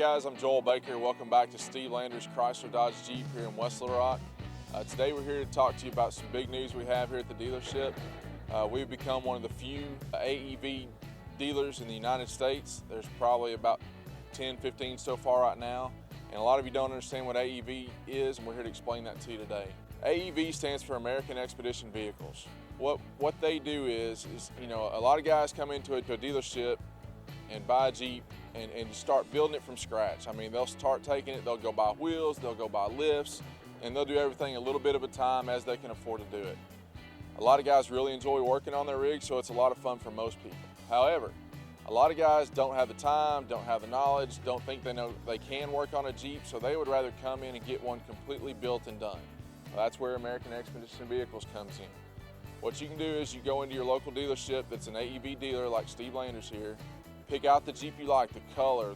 guys, I'm Joel Baker. Welcome back to Steve Lander's Chrysler Dodge Jeep here in West Little Rock. Today we're here to talk to you about some big news we have here at the dealership. We've become one of the few AEV dealers in the United States. There's probably about 10, 15 so far right now. And a lot of you don't understand what AEV is, and we're here to explain that to you today. AEV stands for American Expedition Vehicles. What they do is a lot of guys come into a dealership and buy a Jeep and start building it from scratch. I mean, they'll start taking it, they'll go buy wheels, they'll go buy lifts, and they'll do everything a little bit of a time as they can afford to do it. A lot of guys really enjoy working on their rigs, so it's a lot of fun for most people. However, a lot of guys don't have the time, don't have the knowledge, don't think they know they can work on a Jeep, so they would rather come in and get one completely built and done. Well, that's where American Expedition Vehicles comes in. What you can do is you go into your local dealership that's an AEV dealer like Steve Landers here, pick out the Jeep you like, the color,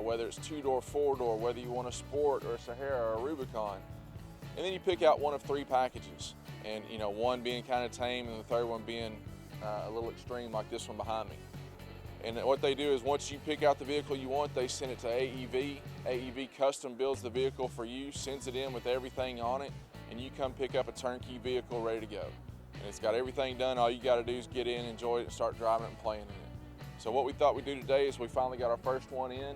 whether it's 2-door, 4-door, whether you want a Sport or a Sahara or a Rubicon. And then you pick out one of 3 packages. And one being kind of tame and the third one being a little extreme like this one behind me. And what they do is once you pick out the vehicle you want, they send it to AEV. AEV custom builds the vehicle for you, sends it in with everything on it, and you come pick up a turnkey vehicle ready to go. And it's got everything done. All you got to do is get in, enjoy it, and start driving it and playing in it. So what we thought we'd do today is we finally got our first one in,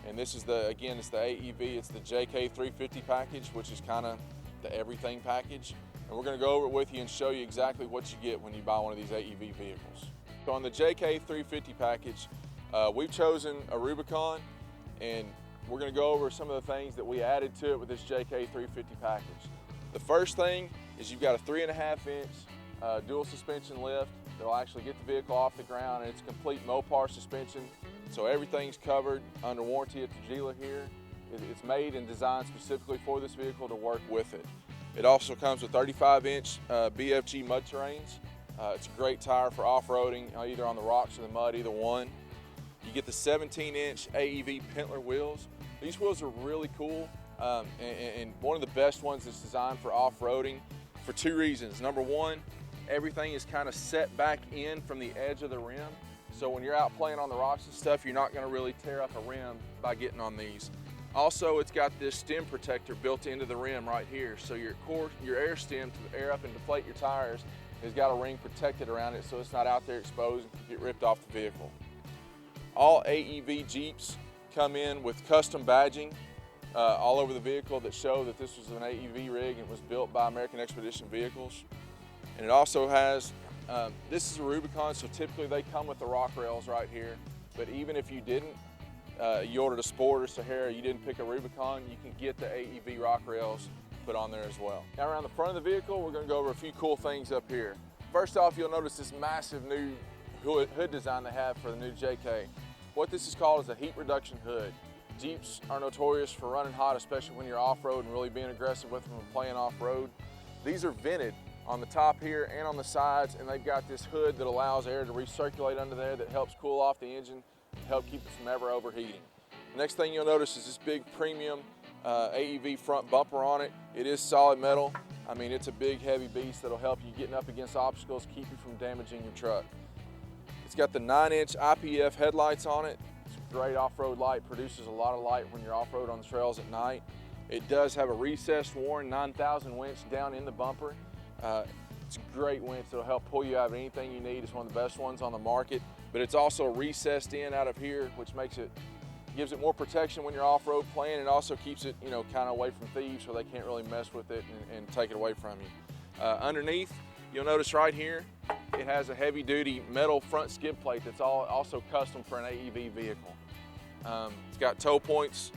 and this is it's the AEV, it's the JK350 package, which is kind of the everything package. And we're going to go over it with you and show you exactly what you get when you buy one of these AEV vehicles. So on the JK350 package, we've chosen a Rubicon, and we're going to go over some of the things that we added to it with this JK350 package. The first thing is you've got a 3.5-inch dual suspension lift. They'll actually get the vehicle off the ground, and it's complete Mopar suspension, so everything's covered under warranty at the dealer here. It's made and designed specifically for this vehicle to work with it. It also comes with 35-inch BFG mud terrains. It's a great tire for off-roading, either on the rocks or the mud, either one. You get the 17-inch AEV Pentler wheels. These wheels are really cool, and one of the best ones that's designed for off-roading for 2 reasons. Number one, everything is kind of set back in from the edge of the rim. So when you're out playing on the rocks and stuff, you're not going to really tear up a rim by getting on these. Also, it's got this stem protector built into the rim right here. So your air stem to air up and deflate your tires has got a ring protected around it so it's not out there exposed and can get ripped off the vehicle. All AEV Jeeps come in with custom badging all over the vehicle that show that this was an AEV rig and was built by American Expedition Vehicles. And it also has, this is a Rubicon, so typically they come with the rock rails right here. But even if you didn't, you ordered a Sport or Sahara, you didn't pick a Rubicon, you can get the AEV rock rails put on there as well. Now around the front of the vehicle, we're going to go over a few cool things up here. First off, you'll notice this massive new hood design they have for the new JK. What this is called is a heat reduction hood. Jeeps are notorious for running hot, especially when you're off-road and really being aggressive with them and playing off-road. These are vented on the top here and on the sides, and they've got this hood that allows air to recirculate under there that helps cool off the engine and help keep it from ever overheating. The next thing you'll notice is this big premium AEV front bumper on it. It is solid metal. I mean, it's a big heavy beast that'll help you getting up against obstacles, keep you from damaging your truck. It's got the 9-inch IPF headlights on it. It's a great off-road light, produces a lot of light when you're off-road on the trails at night. It does have a recessed Warren 9000 winch down in the bumper. It's a great winch that'll help pull you out of anything you need. It's one of the best ones on the market, but it's also recessed in out of here, which gives it more protection when you're off-road playing, and also keeps it, kind of away from thieves so they can't really mess with it and take it away from you. Underneath, you'll notice right here, it has a heavy-duty metal front skid plate that's also custom for an AEV vehicle. It's got toe points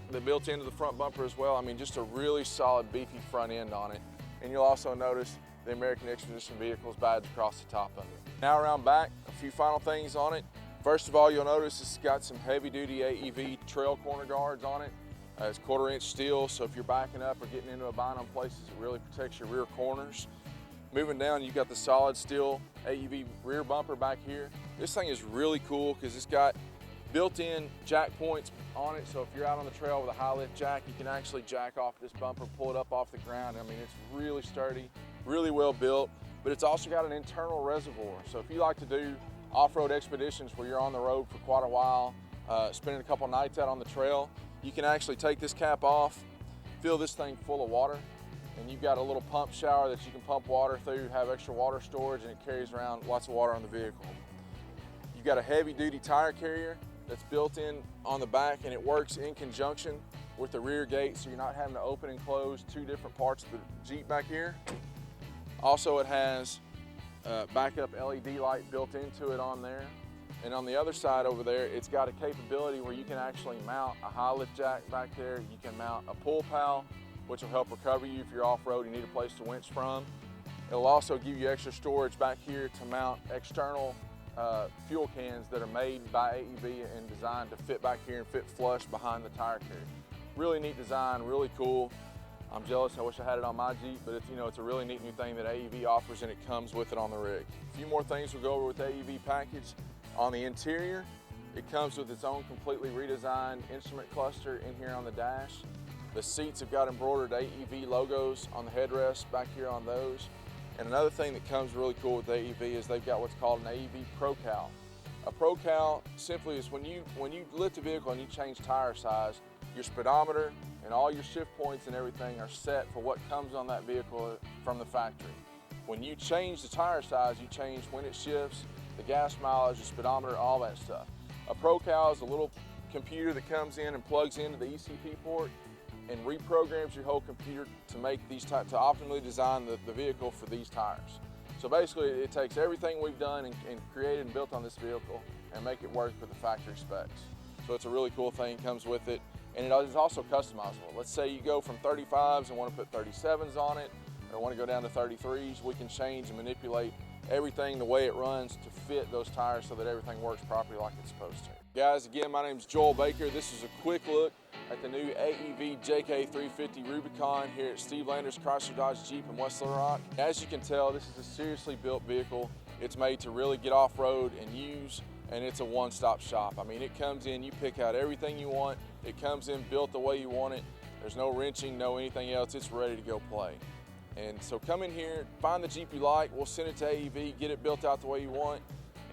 that built into the front bumper as well. I mean, just a really solid, beefy front end on it. And you'll also notice the American Expedition Vehicles badge across the top of it. Now around back, a few final things on it. First of all, you'll notice it's got some heavy-duty AEV trail corner guards on it. It's 1/4-inch steel, so if you're backing up or getting into a bind on places, it really protects your rear corners. Moving down, you've got the solid steel AEV rear bumper back here. This thing is really cool because it's got built-in jack points on it, so if you're out on the trail with a high lift jack, you can actually jack off this bumper, pull it up off the ground. I mean, it's really sturdy, really well built, but it's also got an internal reservoir. So if you like to do off-road expeditions where you're on the road for quite a while, spending a couple nights out on the trail, You can actually take this cap off, fill this thing full of water, and you've got a little pump shower that you can pump water through, have extra water storage, and it carries around lots of water on the vehicle. You've got a heavy-duty tire carrier that's built in on the back, and it works in conjunction with the rear gate, so you're not having to open and close two different parts of the Jeep back here. Also, it has a backup LED light built into it on there. And on the other side over there, it's got a capability where you can actually mount a high lift jack back there. You can mount a pull pal, which will help recover you if you're off-road, you need a place to winch from. It'll also give you extra storage back here to mount external fuel cans that are made by AEV and designed to fit back here and fit flush behind the tire carrier. Really neat design, really cool. I'm jealous, I wish I had it on my Jeep, but it's a really neat new thing that AEV offers, and it comes with it on the rig. A few more things we'll go over with the AEV package. On the interior, it comes with its own completely redesigned instrument cluster in here on the dash. The seats have got embroidered AEV logos on the headrest back here on those. And another thing that comes really cool with the AEV is they've got what's called an AEV Pro Cal. A Pro Cal simply is when you lift the vehicle and you change tire size, your speedometer and all your shift points and everything are set for what comes on that vehicle from the factory. When you change the tire size, you change when it shifts, the gas mileage, the speedometer, all that stuff. A Pro Cal is a little computer that comes in and plugs into the ECP port and reprograms your whole computer to make these to optimally design the vehicle for these tires. So basically, it takes everything we've done and created and built on this vehicle and make it work with the factory specs. So it's a really cool thing, comes with it, and it is also customizable. Let's say you go from 35s and want to put 37s on it, or want to go down to 33s, we can change and manipulate everything the way it runs to fit those tires so that everything works properly like it's supposed to. Guys, again, my name is Joel Baker. This is a quick look at the new AEV JK350 Rubicon here at Steve Landers Chrysler Dodge Jeep in West Little Rock. As you can tell, this is a seriously built vehicle. It's made to really get off-road and use, and it's a one-stop shop. I mean, it comes in, you pick out everything you want. It comes in built the way you want it. There's no wrenching, no anything else. It's ready to go play. And so come in here, find the Jeep you like, we'll send it to AEV, get it built out the way you want,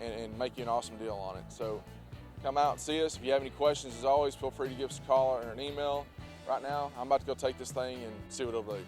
and make you an awesome deal on it. So come out and see us. If you have any questions, as always, feel free to give us a call or an email. Right now, I'm about to go take this thing and see what it'll do.